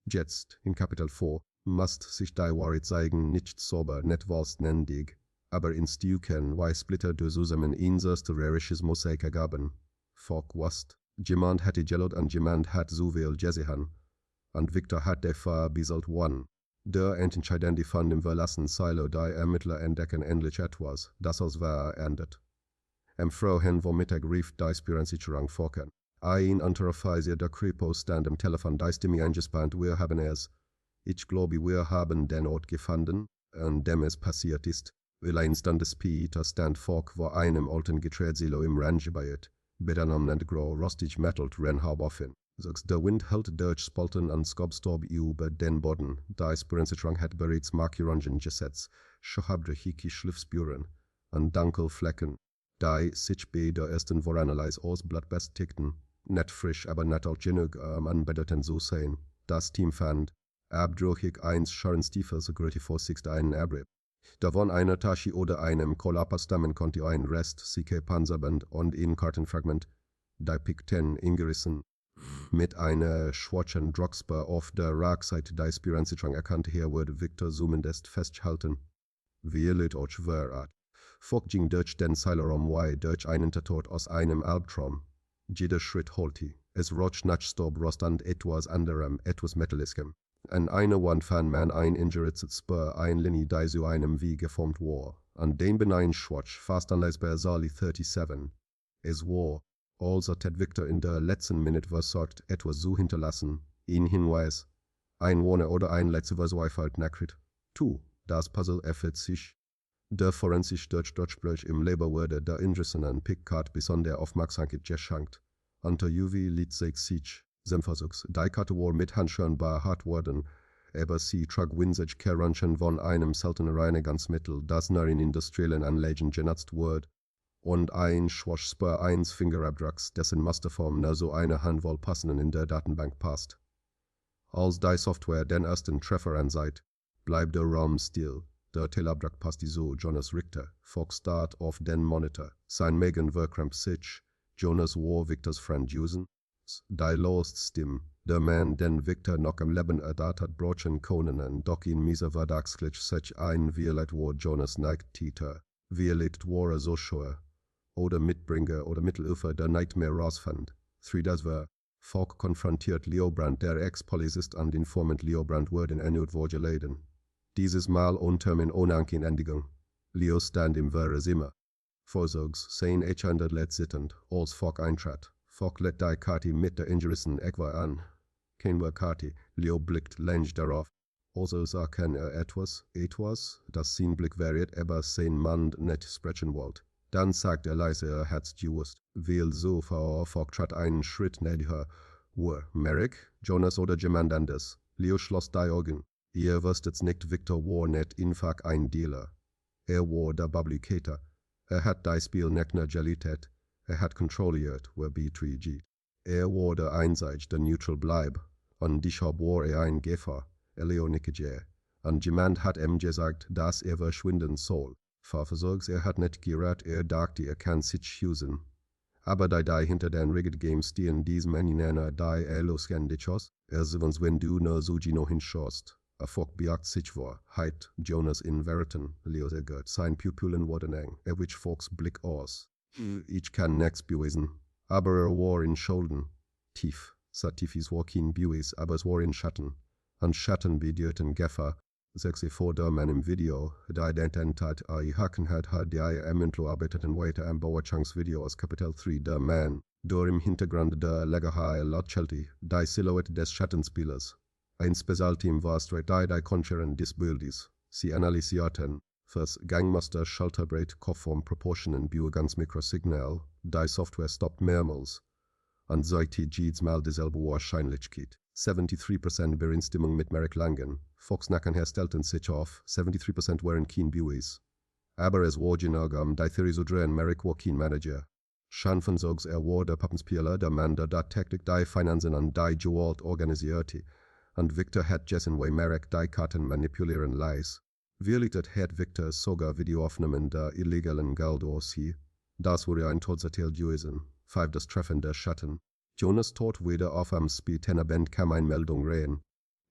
Jetzt, in Kapitel 4, muss sich die Wahrheit zeigen, nicht sober, nicht wohlständig, aber in Stücken, wie Splitter durch zusammen Einsatz terrorisches Mosaik ergaben. Fogg wusste, jemand hatte gelobt und jemand hat so viel gesehen, und Victor hat der Fahr beselt worden. Der Entscheidung von dem verlassenen Silo, die Ermittler entdecken endlich etwas, das als wahr endet. Frühen Vormittag rief die Spieransicherung vorken. Ein Unteroffizier der Kripo stand am Telefon, die Stimme eingespannt, wir haben es. Ich glaube, wir haben den Ort gefunden, an dem es passiert ist. Allein stand es Peter stand vor einem alten Getreidesilo im Rangebiet, bedenom und grau rostig metalt Rennhaub offen. Der Wind hält durch Spalten und Skobstorb über den Boden. Die Spieransicherung hat bereits Markierungen gesetzt, schhabbrechige Schliffspuren und dunkle Flecken, die sich bei der ersten Voranalyse aus Blattbest tickten. Nicht frisch, aber nicht alt genug, anbedeutet zu sein. Das Team fand, abdrückig eins Scharrenstiefels größte Vorsicht einen Abrieb. Davon einer Tasche oder einem Kollapper stammen konnte ein Rest, CK Panzerband und ein Kartenfragment, die Pikten ingerissen. Mit einer schwarzen Druckspur auf der Rückseite der Spieransicherung erkannte hier wurde Victor zumindest festgehalten. Wie leid auch Verrat. Folk ging durch den Seilerraum durch einen Tod aus einem Albtraum. Jeder Schritt holte. Es roch nach Staub, Rost und etwas anderem, etwas Metallischem. An einer Wand fand man ein ingeritztes Spur, ein Linie, die zu einem wie geformt war. An den benein schwarz, fast anlesbar Sali 37. Es war, als hat Victor in der letzten Minute versorgt, etwas zu hinterlassen. Ein Hinweis. Ein Warner oder ein letzter Zweifalt nachricht. Tu, das Puzzle erfüllt sich. Der forensisch Durchsprich im Labor wurde der interessenten Pickcard besondere Aufmerksamkeit geschenkt. Unter Juvi litt sich Versuchs, die Karte war mit Handschuhen behaart worden, aber sie trug winzig Keranchen von einem seltenen Reinigungsmittel, das nur in industriellen Anlagen genutzt wurde, und ein Schwarzspur eines Fingerabdrucks, dessen Musterform nur so eine Handvoll passenden in der Datenbank passt. Als die Software den ersten Treffer ansieht, bleibt der Raum still. Der Telabdruck passt so Jonas Richter, Fox start auf den Monitor. Sein Megan verkrampft sich, Jonas war Victors Freund Jusen. Die lost Stimme, der Mann, den Victor noch am Leben erdacht hat, brochen können, doch in mieser Verdachtsklitsch sich ein Violet war Jonas neigt Titer. Violet war so schwer. Oder Mitbringer oder Mittelufer der Nightmare rausfand. Das war, Falk konfrontiert Leobrand, der Ex-Polizist an den Informant Leobrand wurden erneut vorgelesen. Dieses Mal untermin Onankin Endigung. Leo stand im wahre Zimmer. Vorsorgs, sein Echande let sittend, als Falk eintrat. Falk let die Karte mit der Ingerissen Equa an. Kein war Karte, Leo blickt längst darauf. Also sah etwas, das sein Blick variiert, aber sein Mann nicht sprechen wollte. Dann sagte leise, hat's gewusst. Weil so Falk trat einen Schritt näher. Merrick, Jonas oder jemand anders. Leo schloss die Augen. Ihr wusstet's nicht, Victor war nicht einfach ein Dealer. War der Publikator. Hat die Spiel nicht nur geliefert, hat kontrolliert, wer betrügt. War der Einsatz, der neutral bleib. Und deshalb war ein Gefahr, Leo Nickige. Und jemand hat gesagt, dass verschwinden soll. Versorgs, hat nicht gerät, dachte, kann sich husen. Aber die hinter den Rigged Games stehen, diesem Männer, die losgendichos, sonst wenn du nur so genau hinschaust. Folk beagt sich war, heit Jonas in Verraten, Leo sagt, sein Pupillen wurden eng, wich Folks Blick aus. Ich kann nix beweisen, aber war in Schulden. Tief, tiefis war kein Beweis, aber es war in Schatten. An Schatten bedeutet Gefahr, sagt sie vor der Mann im Video, die Identität hacken hat die Ermittler arbeiteten weiter am Bauerchangsvideo aus Kapitel 3 der Mann, durch im Hintergrund der Legerhaie Lotschelti, die Silhouette des Schattenspielers. Ein Spezialteam war die Koncheren des Bildes. Sie analysierten, fürs Gangmaster Schalterbrett Kopfform Proportionen ganz Mikrosignal, die Software stoppt mehrmals. Und sollte diesmal dieselbe Wahrscheinlichkeit. 73% Übereinstimmung mit Merrick Langen. Fox Nacken herstellten sich auf, 73% waren kein Beweis. Aber es war genug, die Theorie zu drehen, Merrick war kein Manager. Schanfen sogs war der Pappenspieler, der Mann, der Taktik, die Finanzen und die Gewalt organisierte. Und Victor hat Jessen way Merrick die Karten manipulieren leis. Wirklichkeit hat Victor sogar Videoaufnahmen der illegalen Geld aus sie. Das wurde ein Todsetel gewesen. 5 das Treffen der Schatten. Jonas tot wieder auf am Spiel Band kam eine Meldung rein.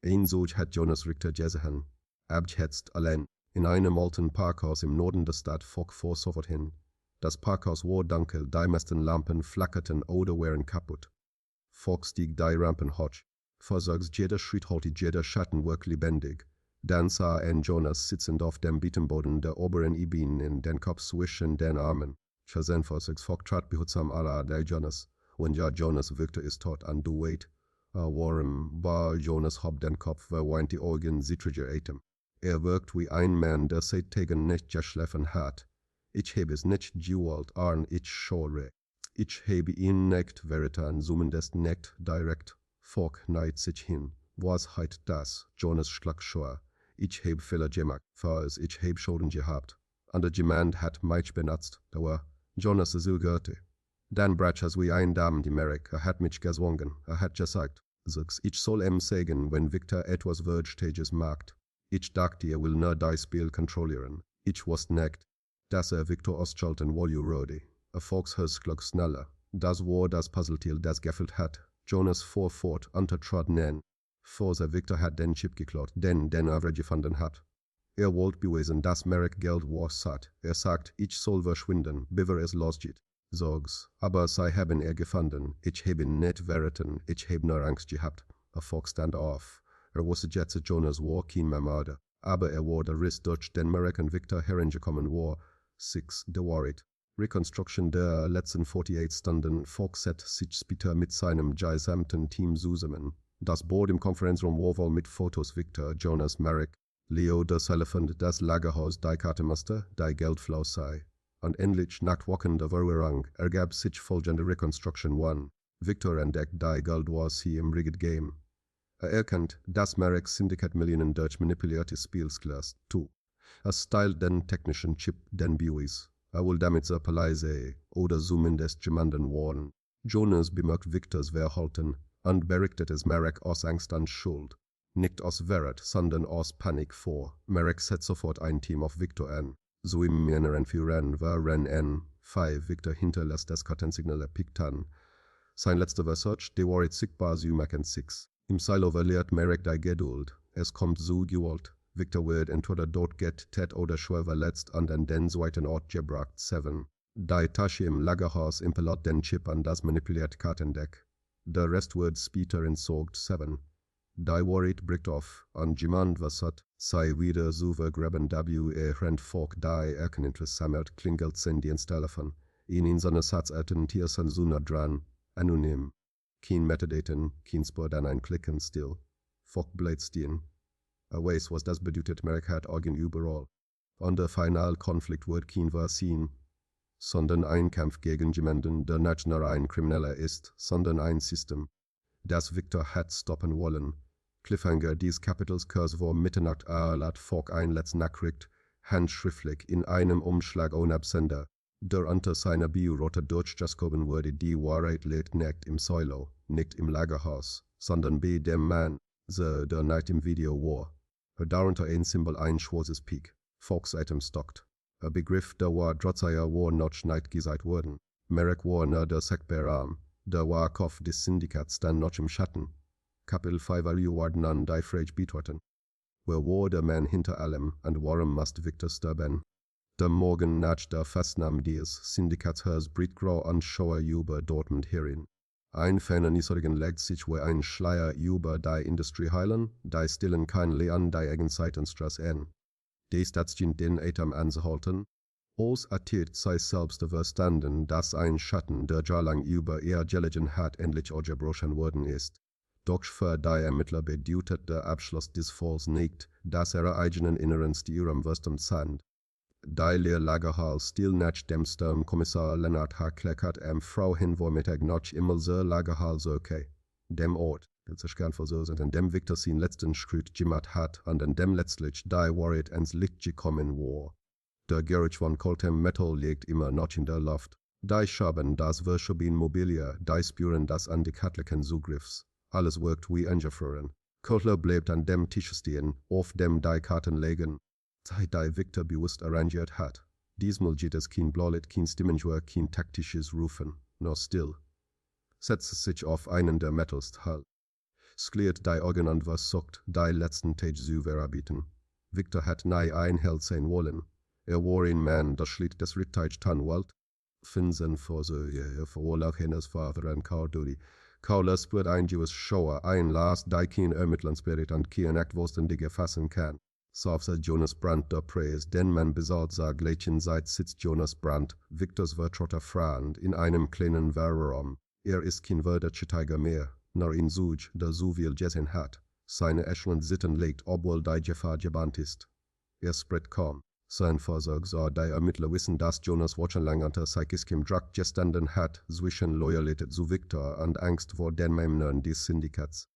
Ein solch hat Jonas Richter gesehen. Abgehetzt allein. In einem alten Parkhaus im Norden der Stadt Folk vor sofort hin. Das Parkhaus war dunkel, die meisten Lampen flackerten oder waren kaputt. Folk stieg die Rampen hoch. Versorgs jeder Schritt holte jeder Schatten wirkt lebendig. Dann sah Jonas sitzend auf dem Bettenboden der oberen Ebene, den Kopf zwischen den Armen. Schazenforsix Fock trat behutsam der Jonas. Und ja, Jonas wirkte es tot an, du wait. Warm war Jonas hob den Kopf, verweint die Augen zittriger Atem. Wirkt wie ein Mann, der seit Tagen nicht geschlafen hat. Ich habe es nicht gewollt, Arn, ich schore. Ich habe ihn nicht veritan, zumindest nicht direkt. Fock neigt sich hin. Was heißt das? Jonas schlag schor. Ich habe Fehler gemacht, falls ich habe Schulden gehabt. Und der Jemand hat mich benutzt, da war Jonas zögerte. Dann brach es wie ein Damen die Merrick, hat mich gezwungen, hat gesagt, ich soll sagen, wenn Victor etwas Wörtstages macht. Ich dachte, will nur das Spiel kontrollieren. Ich wusste nicht, dass Victor ausschalten wollte. Fox klug schneller. Das war das Puzzletier, das gefehlt hat. Jonas fuhr fort, untertrat nen. Vor Victor hat den Chip geklaut, den gefunden hat. Wollte beweisen, dass Merrick Geld war satt. Sagt, ich soll verschwinden, bevor es losgeht. Sogs, aber sie haben gefunden. Ich habe nicht verraten, ich habe nur Angst gehabt. Fox stand auf. Wusste jetzt, Jonas war kein Mörder. Aber war der Riss durch den Merrick und Victor hereingekommen war. 6. The Worried. Reconstruction der letzten 48 Stunden. Fox hat sich später mit seinem gesamten Team zusammen. Das Board im Konferenzraum war voll mit Fotos Victor, Jonas, Merrick, Leo, das Elephant, das Lagerhaus, die Kartemaster, die Geldfloss sei. Und endlich nach Wochen der Verwirrung ergab sich folgende Reconstruction 1. Victor entdeckt, die Geld was hier im Rigged Game. Erkennt, dass Merrick Syndikat Millionen durch manipuliertes Spielsglas 2. Stylt den technischen Chip den Buis. Will damit zur Polizei oder zumindest jemanden warnen. Jonas bemerkt Victors Verhalten und berichtet es Merrick aus Angst und Schuld. Nicht aus Verrat, sondern aus Panik vor. Merrick setzt sofort ein Team auf Victor an. So im Männern für Rennen war Rennen 5. Victor hinterlässt das Kartensignal Piktan. Sein letzter Versuch, der war sichtbar Sümaken 6. Im Silo verliert Merrick die Geduld. Es kommt so gewollt. Victor wird entweder dort geht, tät oder schwer verletzt und an den zweiten Ort gebracht 7. Die Tasche im Lagerhaus impelot den Chip an das manipulierte Kartendeck. Der Rest wird später entsorgt 7. Die Worried bricht auf, und jemand was hat, sei wieder so vergraben rennt Folk, die Erkeninteresse sammelt, klingelt sein Diensttelefon. In seiner Satzarten Tiersan Suna dran, anonym. Kein Metadaten, kein Spur dann ein Klicken still. Folk bleibt stehen. Weiß, was das bedeutet, Merrick hat Augen überall. Und der Finalkonflikt wird kein Versehen, sondern ein Kampf gegen jemanden, der nicht nur ein Krimineller ist, sondern ein System, das Victor hat stoppen wollen. Cliffhanger des Kapitels Kurs vor Mitternacht lat Folk ein letzte Nachricht, handschriftlich in einem Umschlag ohne Absender, der unter seiner Biorote durchgeskoben wurde. Die Wahrheit liegt nicht im Silo, nicht im Lagerhaus, sondern bei dem Mann, der nicht im Video war. Darunter ein Symbol, ein schwarzes Pik. Folks Item stockt. Begriff, der war trotzdem war noch nicht gesagt worden. Merrick war nur der sichtbare Arm. Der war Kopf des Syndikats dann noch im Schatten. Kapitel 5 waren an die Frage beantworten. Wer war der Mann hinter allem und warum musste Victor sterben? Der Morgen nach der Festnahme des Syndikats Brittgrau und Schauer über Dortmund herin. Ein ferner Nieserigen legt sich wie ein Schleier über die Industrie heilen, die stillen kein Leon die Eigenzeitenstraße an. Die Stadtchen den Atem anzuhalten, als erzählt sei selbst verstanden, dass ein Schatten, der jahrelang über ihr gelegen hat, endlich abgebrochen worden ist. Doch für die Ermittler bedeutet der Abschluss des Falls nicht, dass ihre eigenen inneren Stirn wüsten sind. Die Leerlagerhall still nach dem Kommissar Lennart erklärt Frau hinvormittag noch immer so Lagerhall so okay. Dem Ort, der sich gern versucht, an dem Victor sein letzten Schritt gemacht hat und an dem letztlich die Wahrheit ins Licht gekommen war. Der Geruch von kaltem Metall liegt immer noch in der Luft. Die Schaben das Verschoben Mobiliar, die spüren das an die katholiken Zugriffs. Alles wirkt wie eingefroren. Kotler bleibt an dem Tisch stehen, auf dem die Karten legen, die Victor bewusst arrangiert hat. Diesmal geht es kein Blaulicht, kein Stimmenschwur, kein taktisches Rufen, nur still. Setzt sich auf einen der Metallstahl. Skliert die Augen und versucht, die letzten Tage zu verarbeiten. Victor hat nie ein Held sein wollen. War ein Mann, das schlitt des Rittage tan wollt. Finsen Vorsorge, verurlauch hennes Vater und Carduri. Kaules wird ein Jewish Shower ein Last die kein Ermittlern Spirit und kein Aktwursten die gefassen kann. Sauf Jonas Brandt der Preis, denn man besaut sa gleichen Zeit sitzt Jonas Brandt, Victors vertrotter Freund, in einem kleinen Warraum. Ist kein Wörterchetiger mehr, nur in Suj, der so viel Jessen hat. Seine Eschland Sitten legt, obwohl die Gefahr gebannt ist. Spricht kaum. Sein Vorsorg sah die Ermittler wissen, dass Jonas wochenlang unter psychiskem Druck gestanden hat, zwischen Loyalität zu Victor und Angst vor den Memnern des Syndikats.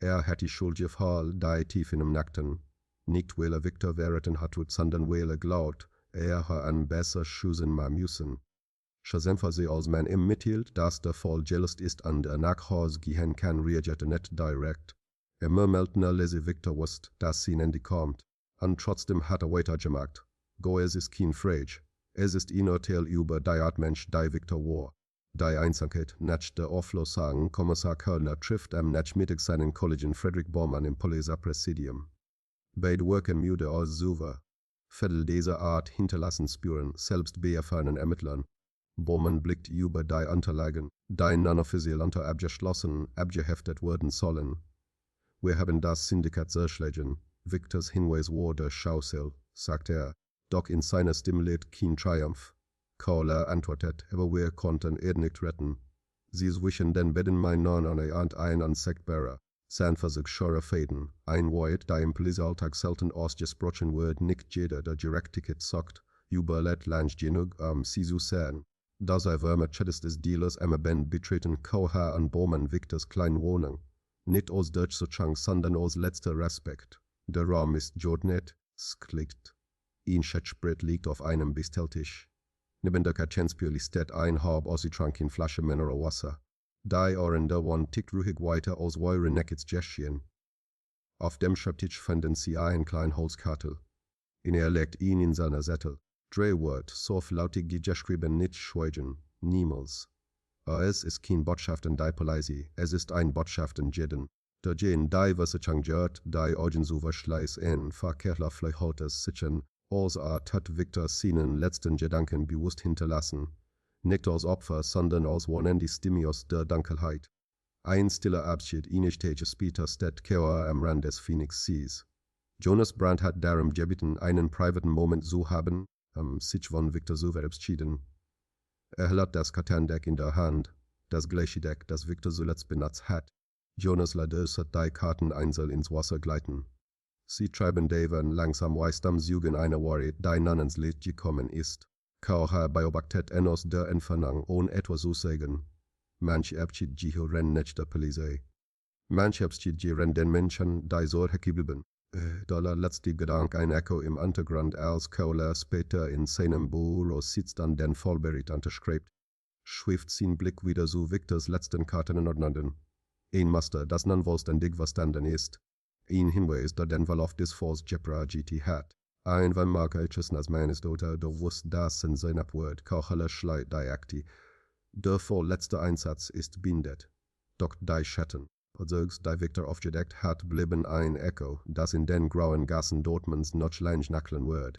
Hat die Schuld gefallen, die tief in ihm nackten. Nicht weil Victor verraten hat, sondern weil glaubt, an besser schüssen ma müssen. Schazemfer sie als man ihm mithielt, dass der Fall jealous ist und nach Hause gehen kann, reagierte nicht direkt. Murmelte lese Victor wusste, dass sie nicht kommt. Und trotzdem hat weitergemacht. Es ist kein Frage. Es ist ein Urteil über die Art Mensch, die Victor war. Die Einsamkeit, nach der Auflösung, Kommissar Kölner trifft am Nachmittag seinen Kollegen Friedrich Baumann im Polizeipräsidium. Beide wirken müde als Suver. Fälle dieser Art hinterlassen spüren, selbst bei erfahrenen Ermittlern. Baumann blickt über die Unterlagen, die non-offiziell unter abgeschlossen, abgeheftet wurden sollen. Wir haben das Syndikat zerschlagen. Victors Hinweis war der Schauspiel, sagt doch in seiner Stimme lädt kein Triumph. Kauler antwortet, aber wir konnten nicht retten. Sie zwischen den Betten mein Non und ein unsagbare. Sein Versuch schore Fäden, ein Wort, der im Polizeialltag selten ausgesprochen wird, nicht jeder, der Direktticket sagt, überlädt lang genug, sie zu sehen. Da sei Mercedes des Dealers Ben betreten Kauha und Baumann Victors kleine Wohnung. Nicht aus deutscher Chance, sondern aus letzter Respekt. Der Raum ist jodnet, sklickt. Ein Schätzbrett liegt auf einem Bestelltisch. Neben der Katzenspiel steht ein halb ausgetranken Flasche Mineral Wasser. Die Orende Wand tickt ruhig weiter aus euren Neckets Gäschchen. Auf dem Schreibtisch finden sie einen kleinen Holzkartel. Legt ihn in seiner Sättel. Drehwort, so lautig geschrieben nicht schweigen, niemals. Es ist kein Botschaft in die Polizei, es ist ein Botschaft in jeden. Der Jen, die was changiert, die Augen zu verschleiß in verkehrler Fleuchotes sitzen, als hat Victor seinen letzten Gedanken bewusst hinterlassen. Nicht als Opfer, sondern als warnende Stimme aus der Dunkelheit. Ein stiller Abschied, einige Tage später steht Kewa am Rand des Phoenix Seas. Jonas Brandt hat darum gebeten, einen privaten Moment zu haben, sich von Victor zu verabschieden. Hat das Kartendeck in der Hand, das gleiche Deck, das Victor zuletzt benutzt hat. Jonas lässt die Karten einzeln ins Wasser gleiten. Sie treiben Davon langsam weiter am Süden einer Ware, die nun ins Licht gekommen ist. Kauha beobachtet aus der Entfernung, ohne etwas zu sagen. Manche Abschied rennen nicht der Polizei. Manche Abschied rennen den Menschen, die so geblieben. Der letzte Gedanke ein Echo im Untergrund, als Kauler später in seinem Büro sitzt und den Fallbericht unterschreibt. Schweift sein Blick wieder zu Victors letzten Karten in Ordnung. Ein Muster, das nun vollständig verstanden ist. Ein Hinweis, der den Verlauf des Falls Jepra GT hat. Ein Weinmarker als meines Dotter, der wusste das in seiner Wort, Kauchele schleit die Akti. Der vorletzte Einsatz ist bindet. Doch die Schatten, als die Victor aufgedeckt hat, blieben ein Echo, das in den grauen Gassen Dortmunds noch lang knackeln wird.